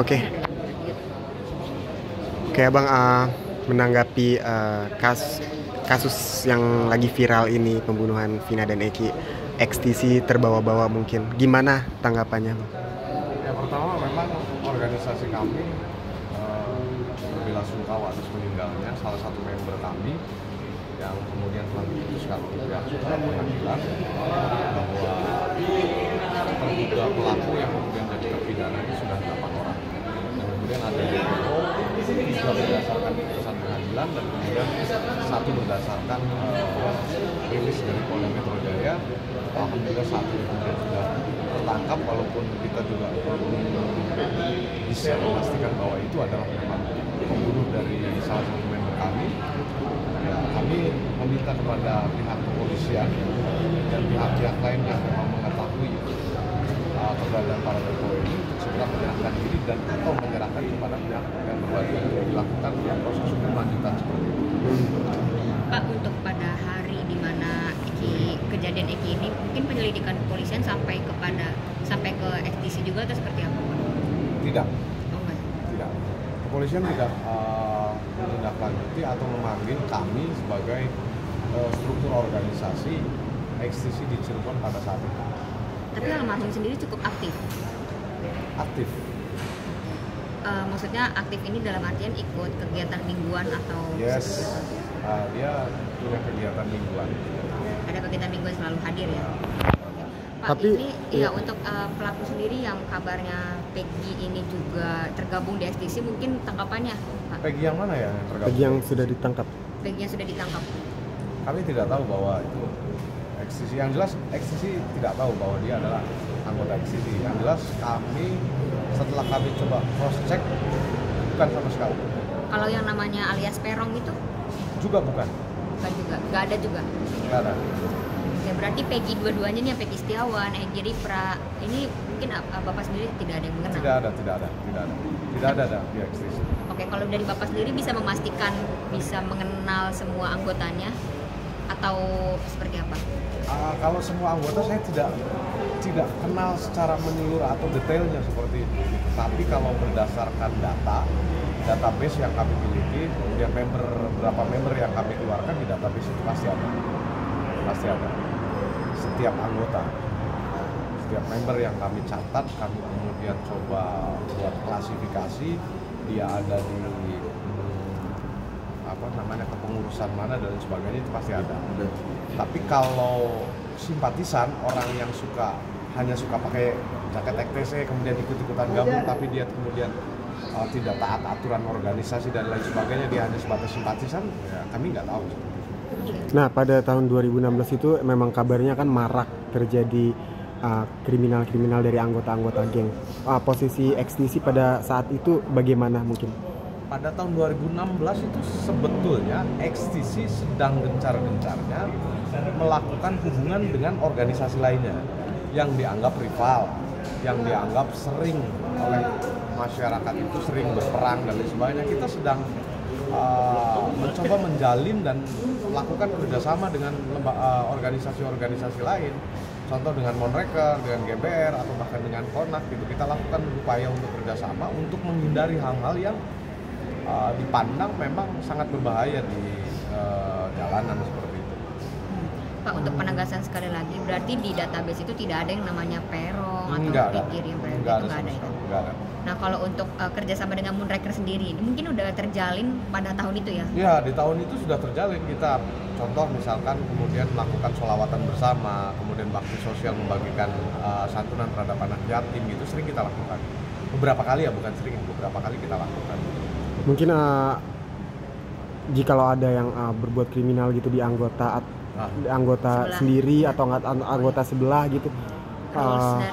Oke, oke Abang, menanggapi kasus yang lagi viral ini, pembunuhan Vina dan Eki, XTC terbawa-bawa mungkin. Gimana tanggapannya, Bang? Yang pertama memang organisasi kami berbela-sungkawa atas meninggalnya salah satu member kami yang kemudian telah diputuskan oleh pihak pengadilan bahwa terduga pelaku yang kemudian jadi terpidana ini sudah 8 orang, dan kemudian ada DPO 3 berdasarkan putusan pengadilan dan kemudian 1 berdasarkan rilis dari Polda Metro Jaya. Alhamdulillah saat ini kemudian sudah tertangkap, walaupun kita juga bisa memastikan bahwa itu adalah memang pembunuh dari salah satu member kami. Ya, kami meminta kepada pihak kepolisian dan pihak-pihak lain yang memang mengetahui keberadaan para DPO ini untuk segera menyerahkan diri dan atau menyerahkan kepada pihak yang berwajib untuk dilakukan proses hukum lanjutan seperti itu. Pak, untuk pada hari di mana kejadian Eki ini, mungkin penyelidikan kepolisian sampai ke XTC juga atau seperti apa, Pak? Tidak. Oh, enggak. Tidak. Kepolisian tidak menindaklanjuti atau memanggil kami sebagai struktur organisasi XTC di Cirebon pada saat itu. Tapi almarhum sendiri cukup aktif. Aktif. Maksudnya aktif ini dalam artian ikut kegiatan mingguan atau Yes. seperti apa? Dia punya kegiatan mingguan. Ada kegiatan mingguan selalu hadir ya. Oke. Pak, Tapi- ini ya untuk pelaku sendiri yang kabarnya Peggy ini juga tergabung di XTC, mungkin tanggapannya, Pak? Peggy yang mana ya yang tergabung? Bagi yang sudah ditangkap. Peggy yang sudah ditangkap. Kami tidak tahu bahwa itu XTC. Yang jelas XTC tidak tahu bahwa dia adalah anggota XTC. Yang jelas kami setelah kami coba cross check bukan sama sekali. Kalau yang namanya alias Perong itu Juga bukan. bukan juga, nggak ada juga. Nggak ada. Ya berarti Peggy dua-duanya nih, Peggy Setiawan, Egy Ripra, ini mungkin Bapak sendiri tidak ada yang mengenal. Tidak ada di XTC. Oke, kalau dari Bapak sendiri bisa memastikan bisa mengenal semua anggotanya atau seperti apa? Kalau semua anggota saya tidak kenal secara menyeluruh atau detailnya seperti itu. Tapi kalau berdasarkan database yang kami miliki, kemudian berapa member yang kami keluarkan di database itu pasti ada. Setiap anggota, setiap member yang kami catat, kami kemudian coba buat klasifikasi, dia ada di kepengurusan mana dan sebagainya, itu pasti ada. Tapi kalau simpatisan, orang yang hanya suka pakai jaket XTC kemudian ikut-ikutan gabung tapi dia kemudian tidak taat aturan organisasi dan lain sebagainya, dia hanya sebatas simpatisan, ya kami nggak tahu. Nah, pada tahun 2016 itu memang kabarnya kan marak terjadi kriminal-kriminal dari anggota-anggota geng. Posisi XTC pada saat itu bagaimana mungkin? Pada tahun 2016 itu sebetulnya XTC sedang gencar-gencarnya melakukan hubungan dengan organisasi lainnya yang dianggap rival, yang dianggap sering oleh masyarakat itu sering berperang dan lain sebagainya. Kita sedang mencoba menjalin dan melakukan kerjasama dengan organisasi-organisasi lain. Contoh dengan Monreker, dengan GBR, atau bahkan dengan Konak gitu. Kita lakukan upaya untuk kerjasama untuk menghindari hal-hal yang dipandang memang sangat berbahaya di jalanan seperti itu. Pak, untuk penegasan sekali lagi, berarti di database itu tidak ada yang namanya Perong atau Peggy yang itu nggak ada ya? Nggak ada. Nah, kalau untuk kerjasama dengan Moonraker sendiri, ini mungkin udah terjalin pada tahun itu ya? Ya, di tahun itu sudah terjalin. Kita contoh misalkan kemudian melakukan sholawatan bersama, kemudian bakti sosial membagikan santunan terhadap anak yatim, gitu sering kita lakukan. Beberapa kali ya, bukan sering, beberapa kali kita lakukan. Mungkin jikalau ada yang berbuat kriminal gitu di anggota Sebelah. sendiri atau anggota sebelah gitu,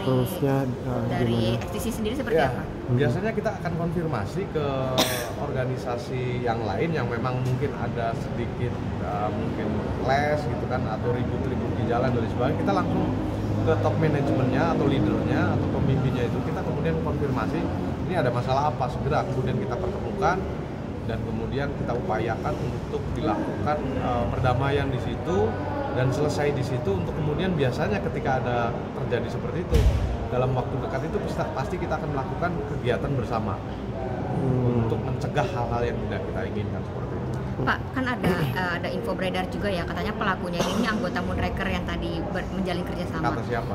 Rulesnya dari gimana? XTC sendiri seperti Ya, apa? biasanya kita akan konfirmasi ke organisasi yang lain yang memang mungkin ada sedikit mungkin clash gitu kan, atau ribut-ribut di jalan dan sebagainya. Kita langsung ke top manajemennya atau leadernya atau pemimpinnya itu, kita kemudian konfirmasi ini ada masalah apa, segera kemudian kita pertemukan dan kemudian kita upayakan untuk dilakukan perdamaian di situ dan selesai di situ, untuk kemudian biasanya ketika ada terjadi seperti itu dalam waktu dekat itu pasti kita akan melakukan kegiatan bersama untuk mencegah hal-hal yang tidak kita inginkan seperti itu. Pak, kan ada info beredar juga ya, katanya pelakunya ini anggota Moonraker yang tadi menjalin kerjasama. Kata siapa?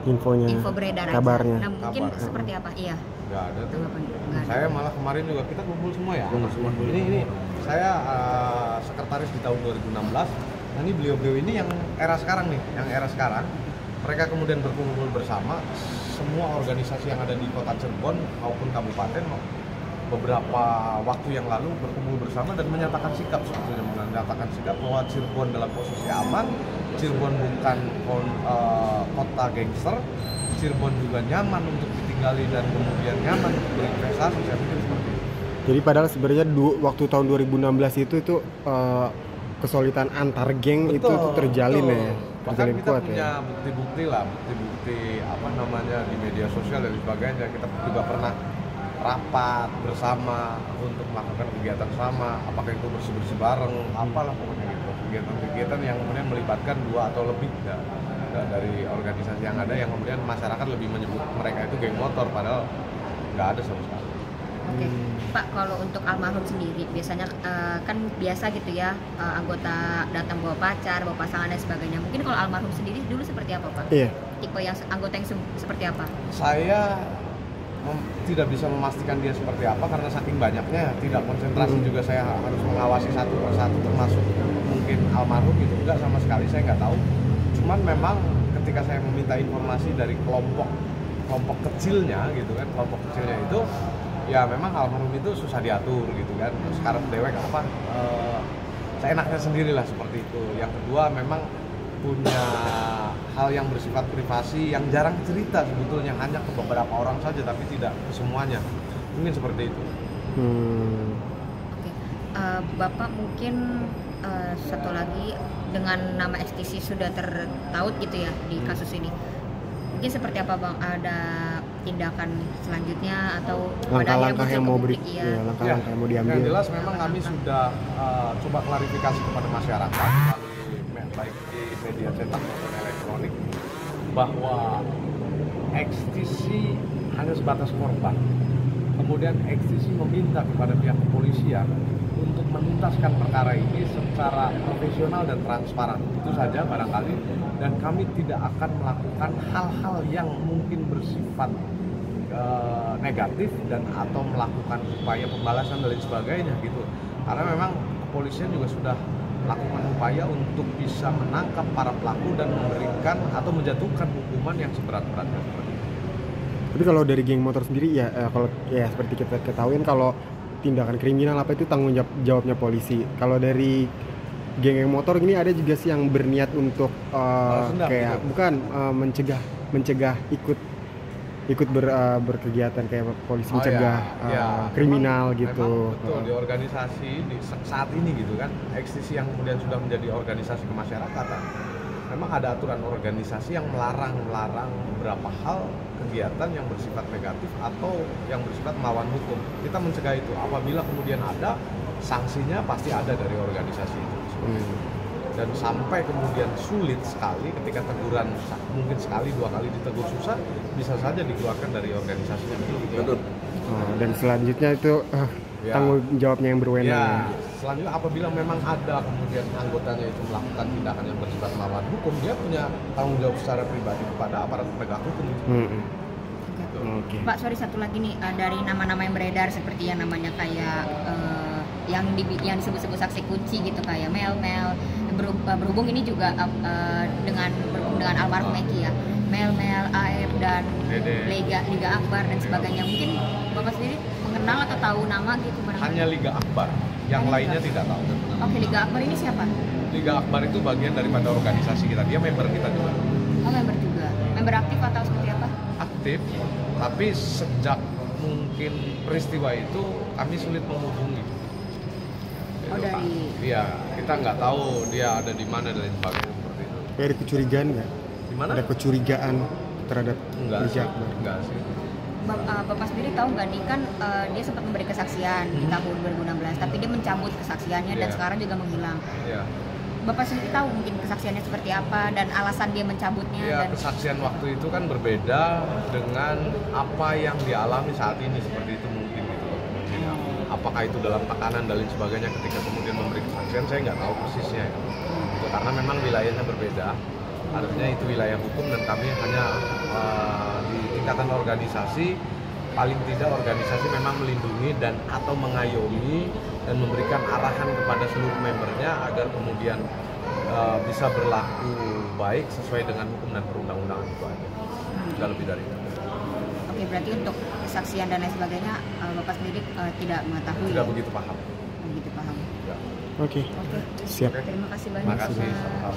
Infonya, Info beredar kabarnya. aja. Nah, mungkin Kabar. seperti apa? Iya. Nggak ada tuh. Nggak ada. Saya malah kemarin juga kita kumpul semua ya. Ini saya sekretaris di tahun 2016. Nah ini beliau-beliau ini yang era sekarang nih, yang era sekarang. Mereka kemudian berkumpul bersama semua organisasi yang ada di kota Cirebon maupun kabupaten beberapa waktu yang lalu berkumpul bersama dan menyatakan sikap sebetulnya, menyatakan sikap bahwa Cirebon dalam posisi aman, Cirebon bukan kota gangster, Cirebon juga nyaman untuk ditinggali dan kemudian nyaman untuk berinvestasi. Saya pikir seperti itu. Jadi padahal sebenarnya waktu tahun 2016 itu kesulitan antar geng itu terjalin betul. ya. Bahkan Terjalin kita kuat punya ya. bukti-bukti lah, bukti-bukti apa namanya di media sosial dan sebagainya. Kita juga pernah rapat bersama untuk melakukan kegiatan sama, apakah itu bersih-bersih bareng, apalah pokoknya gitu. Kegiatan-kegiatan yang kemudian melibatkan 2 atau lebih dari organisasi yang ada, yang kemudian masyarakat lebih menyebut mereka itu geng motor, padahal nggak ada sama sekali. Oke, Pak, kalau untuk almarhum sendiri biasanya kan biasa gitu ya, anggota datang bawa pacar, bawa pasangan dan sebagainya. Mungkin kalau almarhum sendiri dulu seperti apa, Pak? Iya. Tipe yang anggota yang seperti apa? Saya tidak bisa memastikan dia seperti apa karena saking banyaknya, tidak konsentrasi juga saya harus mengawasi satu persatu termasuk mungkin almarhum itu enggak sama sekali, saya nggak tahu. Cuman memang ketika saya meminta informasi dari kelompok kecilnya gitu kan, kelompok kecilnya itu ya memang almarhum itu susah diatur gitu kan. Sekarang dewek apa seenaknya sendirilah seperti itu. Yang kedua memang punya hal yang bersifat privasi yang jarang cerita sebetulnya, hanya ke beberapa orang saja tapi tidak ke semuanya. Mungkin seperti itu. Oke. Bapak mungkin satu lagi, dengan nama XTC sudah tertaut gitu ya di kasus ini. Mungkin seperti apa Bang? Ada tindakan selanjutnya atau Langkah-langkah yang mau langkah-langkah yang mau diambil. Yang jelas memang kami sudah coba klarifikasi kepada masyarakat melalui baik di media cetak maupun elektronik bahwa XTC hanya sebatas korban. Kemudian XTC meminta kepada pihak kepolisian untuk menuntaskan perkara ini secara profesional dan transparan. Itu saja barangkali, dan kami tidak akan melakukan hal-hal yang mungkin bersifat negatif dan atau melakukan upaya pembalasan dan lain sebagainya gitu. Karena memang kepolisian juga sudah melakukan upaya untuk bisa menangkap para pelaku dan memberikan atau menjatuhkan hukuman yang seberat-beratnya seperti itu. Tapi kalau dari geng motor sendiri ya kalau ya seperti kita ketahuin kalau tindakan kriminal apa itu tanggung jawabnya polisi. Kalau dari geng motor ini ada juga sih yang berniat untuk kayak gitu. Bukan mencegah ikut berkegiatan kayak polisi mencegah kriminal memang, gitu. Memang betul di organisasi saat ini gitu kan, XTC yang kemudian sudah menjadi organisasi kemasyarakatan. Memang ada aturan organisasi yang melarang beberapa hal kegiatan yang bersifat negatif atau yang bersifat melawan hukum. Kita mencegah itu. Apabila kemudian ada sanksinya pasti ada dari organisasi itu. Dan sampai kemudian sulit sekali ketika teguran mungkin sekali 2 kali ditegur susah, bisa saja dikeluarkan dari organisasinya. Betul. Dan selanjutnya itu tanggung jawabnya yang berwenang. Ya, selanjutnya apabila memang ada kemudian anggotanya itu melakukan tindakan yang bersifat melawan hukum, dia punya tanggung jawab secara pribadi kepada aparat penegak hukum. Okay. Pak, sorry satu lagi nih, dari nama-nama yang beredar seperti yang namanya kayak yang disebut-sebut saksi kunci gitu kayak Mel berhubung ini juga dengan almarhum Eki ya, Mel AR dan Liga Akbar dan sebagainya. Mungkin Bapak sendiri mengenal atau tahu nama gitu barangkali? Hanya Liga Akbar, yang lainnya tidak tahu. Oke, Liga Akbar ini siapa? Liga Akbar itu bagian daripada organisasi kita, dia member kita juga. Oh, member juga. Member aktif atau seperti apa? Aktif, tapi sejak mungkin peristiwa itu kami sulit menghubungi. Oh, dari... Iya, kita nggak tahu dia ada di mana dan sebagainya seperti itu. Ada kecurigaan nggak? Di mana? Ada kecurigaan terhadap Liga Akbar? Enggak sih. Bapak sendiri tahu nggak nih kan dia sempat memberi kesaksian di tahun 2016, tapi dia mencabut kesaksiannya dan sekarang juga menghilang. Iya. Bapak sendiri tahu mungkin kesaksiannya seperti apa dan alasan dia mencabutnya Ya, dan kesaksian waktu itu kan berbeda dengan apa yang dialami saat ini, seperti itu mungkin gitu loh. Ya, apakah itu dalam tekanan dan lain sebagainya ketika kemudian memberi kesaksian, saya nggak tahu persisnya ya. Itu karena memang wilayahnya berbeda. Artinya itu wilayah hukum dan kami hanya di tingkatan organisasi, paling tidak organisasi memang melindungi dan atau mengayomi dan memberikan arahan kepada seluruh membernya agar kemudian bisa berlaku baik sesuai dengan hukum dan perundang-undangan itu aja. Tidak lebih dari itu. oke, berarti untuk kesaksian dan lain sebagainya Bapak sendiri tidak mengetahui Tidak ya? begitu paham. Begitu paham. Ya. Oke, Oke, siap. terima kasih banyak Terima kasih. Pak.